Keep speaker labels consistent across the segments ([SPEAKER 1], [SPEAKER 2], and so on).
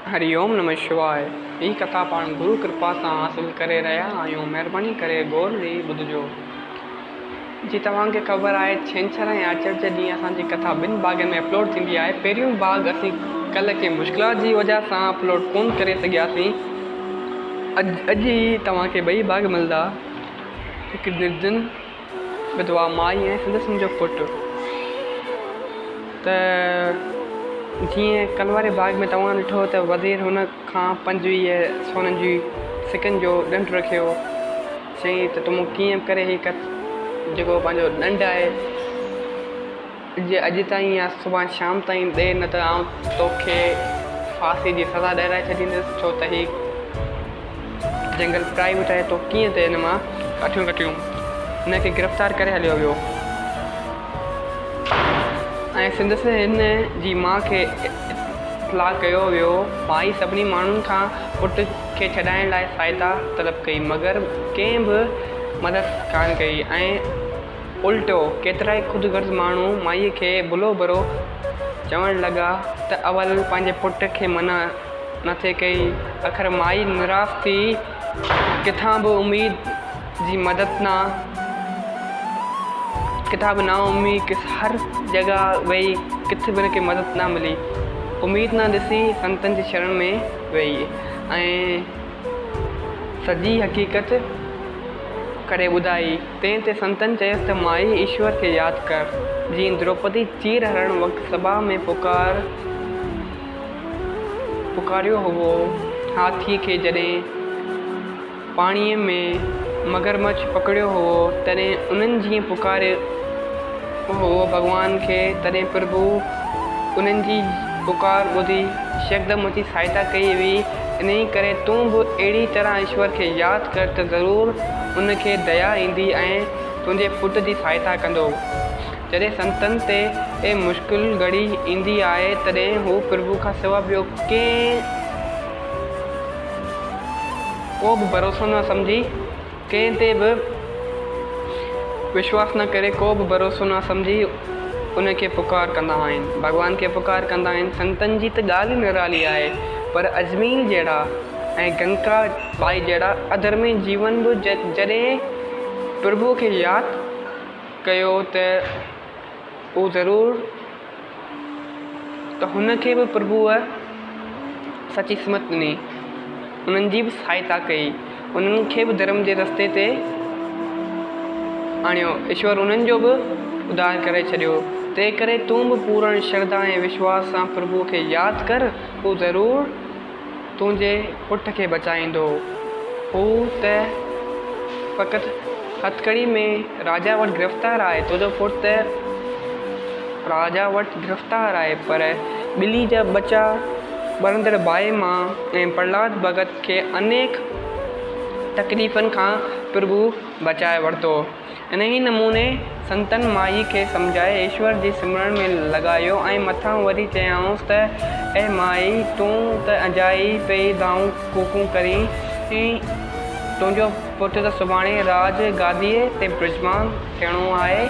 [SPEAKER 1] हरिओम नमः शिवाय। ही कथा पाण गुरु कृपा सां हासिल करे रहिया आहियूं। महिरबानी करे गौर ॾेई ॿुधिजो। जी तव्हांखे ख़बर आहे, छंछरु ऐं आचर जे ॾींहुं असांजी कथा ॿिनि भाॻनि में अपलोड थींदी आहे। पहिरियों भाॻ असीं कल्ह के मुश्किलात जी वजह सां अपलोड कोन करे सघियासीं। अॼु ई तव्हांखे ॿई भाॻ मिलंदा। हिकु निर्धन विधवा माई ऐं संदसि जो पुटु। त जीअं कल्ह वारे भाॻ में तव्हां ॾिठो त वज़ीर हुन खां 25 सोननि जी सिकनि जो ॾंडु रखियो। चई त तूं कीअं करे ही जेको पंहिंजो ॾंडु आहे अॼु ताईं या सुभाणे शाम ताईं ॾे, न त आउं तोखे फांसी जी सज़ा ॾियाराए छॾींदुसि। छो त ही जंगल प्राइवेट आहे, तो कीअं त हिन मां कटियूं हिनखे गिरफ़्तार करे हलियो वियो। ऐं संदसि हिन जी माउ खे इतलाउ कयो वियो। माई सभिनी माण्हुनि खां पुट खे छॾाइण लाइ सहायता तलब कई, मगर कंहिं बि मदद कान कई। ऐं उल्टो केतिरा ई ख़ुदिगर्ज़ माण्हू माईअ खे बुलो भरो चवणु लॻा त अवल पंहिंजे पुट खे मना न थिए कई। आख़िर माई निराश थी, किथां बि उमेद जी मदद किताब ना उम्मीद हर जगह वही, किथे बि हिनखे मदद न मिली। उम्मीद न ॾिसी संतनि जी शरण में वही ऐं सॼी हक़ीक़त करे ॿुधाई। तंहिं ते संतनि चयसि त माई ईश्वर खे यादि कर। जीअं द्रौपदी चीर हरण वक़्तु सभा में पुकारियो हुओ हाथी खे, जॾहिं पाणीअ में मगरमच्छ पकड़ियो हुओ तॾहिं उन्हनि जीअं पुकारियो हो भॻवान खे, तॾहिं प्रभु उन्हनि जी पुकार ॿुधी यकदमि अची सहायता कई हुई। इन करे तूं बि अहिड़ी तरह ईश्वर खे यादि कर त ज़रूरु उनखे दया ईंदी ऐं तुंहिंजे पुट जी सहायता कंदो। जॾहिं संतनि ते ए मुश्किल घड़ी ईंदी आहे तॾहिं हू प्रभु खां सवाइ ॿियो को बि भरोसो न सम्झी, कंहिं ते बि विश्वास न करे, को बि भरोसो न सम्झी उनखे पुकार कंदा आहिनि, भॻवान खे पुकार कंदा आहिनि। संतनि जी त ॻाल्हि ई निराली आहे, पर अजमेर जहिड़ा ऐं गंगा बाई जहिड़ा अधर्मी जीवन बि जॾहिं प्रभु खे यादि कयो त उहो ज़रूरु त हुनखे बि प्रभुअ सची स्मत ॾिनी, उन्हनि जी बि सहायता कई, उन्हनि खे बि धर्म जे रस्ते ते आणियो। ईश्वर उन्हनि जो बि उद्धार करे छॾियो। तंहिं करे तूं बि पूर्ण श्रद्धा ऐं विश्वास सां प्रभु खे यादि कर, हू ज़रूरु तुंहिंजे पुट खे बचाईंदो। हू त फ़क़ति हथकड़ी में राजा वटि गिरफ़्तार आहे, तुंहिंजो पुटु राजा वटि गिरफ़्तार आहे, पर ॿिली जा बचा ॿरंदड़ बाहि मां ऐं प्रहलाद भगत खे अनेक तकलीफ़ुनि खां प्रभु बचाए वरितो। इन ई नमूने संतनि माई खे सम्झाए ईश्वर जी सिमरन में लॻायो ऐं मथां वरी चयाऊंसि त ए माई, तूं त अजाई पई दाऊं कूकूं करी, तुंहिंजो पुटु त सुभाणे राज गादीअ ते विराजमान थियणो आहे।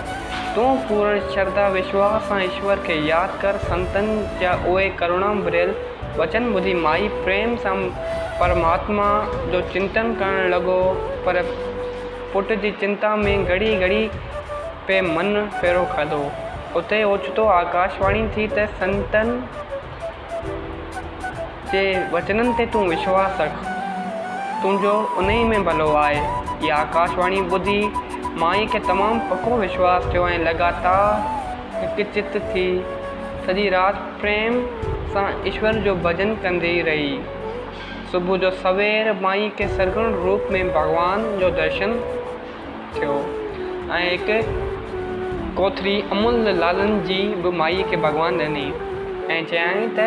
[SPEAKER 1] तूं पूर्ण श्रद्धा विश्वास सां ईश्वर खे यादि कर। संतनि जा उहे करुणा भरियल वचन ॿुधी माई प्रेम सां परमात्मा जो चिंतन करणु लॻो, पर पुट जी चिंता में घड़ी घड़ी पे मन फेरो खाधो। उते ओचितो आकाशवाणी थी त संतनि जे वचननि ते तूं विश्वास रख, तुंहिंजो उन ई में भलो आहे। इहा आकाशवाणी ॿुधी माई खे तमामु पको विश्वास थियो ऐं लॻातार हिकु चित थी सॼी राति प्रेम सां ईश्वर जो भॼन कंदी रही। सुबुह जो सवेर माई खे सरगुण रूप में भॻवान जो दर्शन थियो ऐं हिकु कोथरी अमूल लालनि जी बि माईअ खे भॻवान ॾिनी ऐं चयाईं त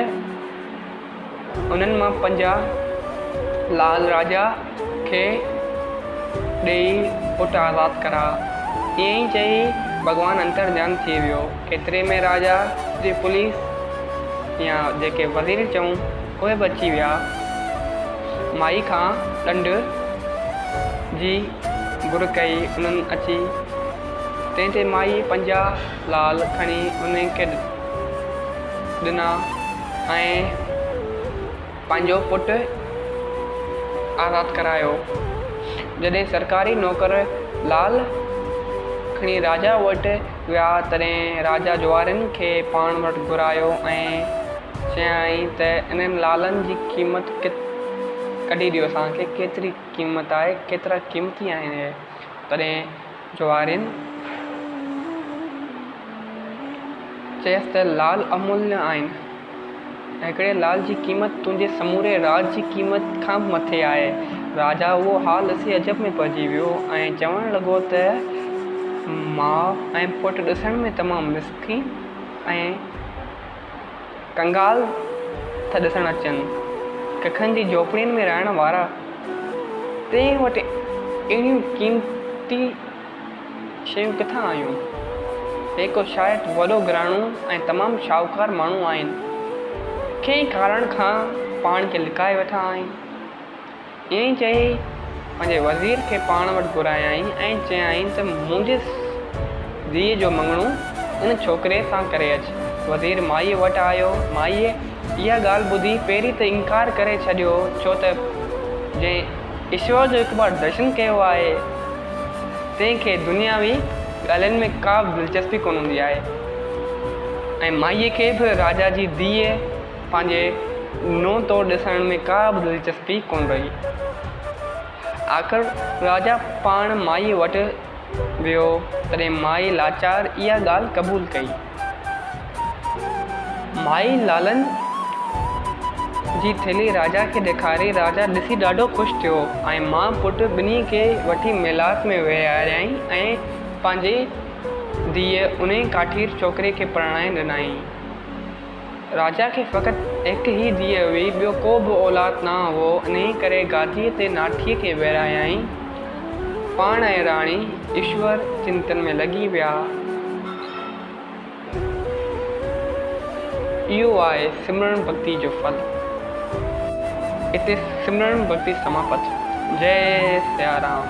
[SPEAKER 1] उन्हनि मां 50 लाल राजा खे ॾेई पुटु आज़ादु करा। ईअं ई चई भॻवानु अंतर्ध्यान थी वियो। केतिरे में राजा जी पुलिस या जेके वज़ीर चऊं उहे बि अची विया माई खां ॾंडु जी घुर कई। उन्हनि अची तंहिं ते माई 50 लाल खणी उन्हनि खे ॾिना ऐं पंहिंजो पुटु आज़ादु करायो। जॾहिं सरकारी नौकर लाल खणी राजा वटि विया तॾहिं राजा जुआरियुनि खे पाण वटि घुरायो ऐं चयाईं त इन्हनि लालनि जी क़ीमत कढी ॾियो, असांखे केतिरी क़ीमत आहे, केतिरा क़ीमती आहिनि। तॾहिं जुआरियुनि चयसि त लाल अमूल्य आहिनि ऐं हिकिड़े लाल जी क़ीमत तुंहिंजे समूरे राज जी क़ीमत खां मथे आहे। राजा उहो हाल ॾिसी अजब में पइजी वियो ऐं चवणु लॻो त माउ ऐं पुटु ॾिसण में तमामु मिस्कीन ऐं कंगाल था ॾिसणु अचनि। कखनि जी झोपड़ियुनि में रहण वारा तंहिं वटि अहिड़ियूं क़ीमती शयूं किथां आयूं? जेको शायदि वॾो घराणो ऐं तमामु शाहूकार माण्हू आहिनि, कंहिं कारण खां पाण खे लिकाए वेठा आहिनि। ईअं ई चई पंहिंजे वज़ीर खे पाण वटि घुरायाईं ऐं चयाईं त मुंहिंजे धीअ जो मङणो उन छोकिरे सां करे अचु। वज़ीर माईअ वटि आयो। माईअ इहा ॻाल्हि ॿुधी पहिरीं त इनकार करे छॾियो, छो त जंहिं ईश्वर जो हिकु बार दर्शन कयो आहे तंहिंखे दुनियावी ॻाल्हियुनि में का बि दिलचस्पी कोन हूंदी आहे। ऐं माईअ खे बि राजा जी धीअ पंहिंजे नुंहुं तौरु ॾिसण में का बि दिलचस्पी कोन रही। आख़िर राजा पाण माईअ वटि वियो तॾहिं माई लाचार इहा ॻाल्हि क़बूल कई। माई लालनि जी थैली राजा खे ॾेखारी। राजा ॾिसी ॾाढो ख़ुशि थियो ऐं माउ पुटु ॿिन्ही खे वठी मेलात में विहारियईं ऐं पंहिंजी धीअ उन काठीर छोकिरे खे परणाए ॾिनई। राजा खे फ़क़ति हिकु ई धीअ हुई, ॿियो को बि औलाद न हो। इन करे गादीअ ते नाठीअ खे विहारायईं। पाण ऐं राणी ईश्वर चिंतन में लॻी विया। इहो आहे सिमरन भक्ति जो फल। इते सिमरन भक्ति समाप्त। जय सिया राम।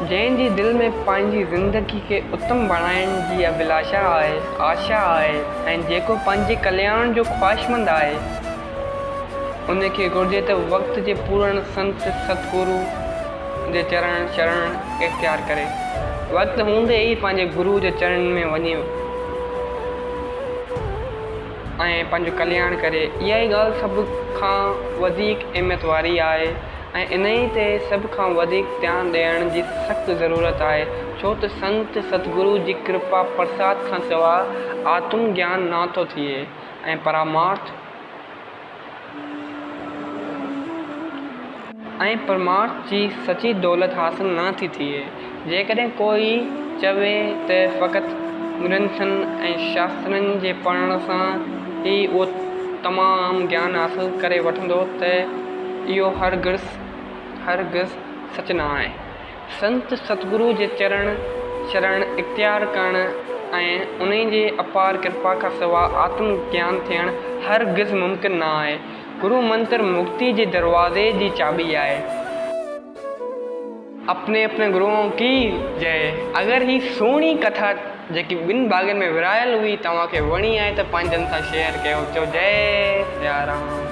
[SPEAKER 1] जंहिंजी दिलि में पंहिंजी ज़िंदगी खे उत्तम बणाइण जी अभिलाषा आहे, आशा आहे ऐं जेको पंहिंजे कल्याण जो ख़्वाहिशमंद आहे, उनखे घुरिजे त वक़्त जे पूर्ण संत सतगुरु जे चरण शरण इख़्तियार करे। वक़्तु हूंदे ई पंहिंजे गुरू जे चरण में वञे ऐं पंहिंजो कल्याण करे। इहा ई ॻाल्हि सभ खां वधीक अहमियत वारी आहे ऐं इन ई ते सभ खां वधीक ध्यानु ॾियण जी सख़्तु ज़रूरत आहे, छो त संत सतगुरु जी कृपा प्रसाद खां सवाइ आत्म ज्ञान न थो थिए ऐं परमार्थ जी सची दौलत हासिल न थी थिए। जेकॾहिं कोई चवे त फ़क़ति ग्रंथनि ऐं शास्त्रनि जे पढ़ण सां ई उहो तमामु ज्ञान हासिल करे वठंदो त इहो हरगिज़ सच न आहे। संत सतगुरु जे चरण शरण इख़्तियार करणु ऐं उन जे अपार कृपा खां सवाइ आत्म ज्ञान थियणु हरगिज़ मुमकिन न आहे। गुरु मंत्र मुक्ति जे दरवाज़े जी चाबी आहे। अपने गुरुओं की जय। अगरि ही सुहिणी कथा जेकी ॿिनि भाॻनि में विरायल हुई तव्हांखे वणी आहे त पंहिंजनि सां शेयर कयो। चओ जय सिया राम।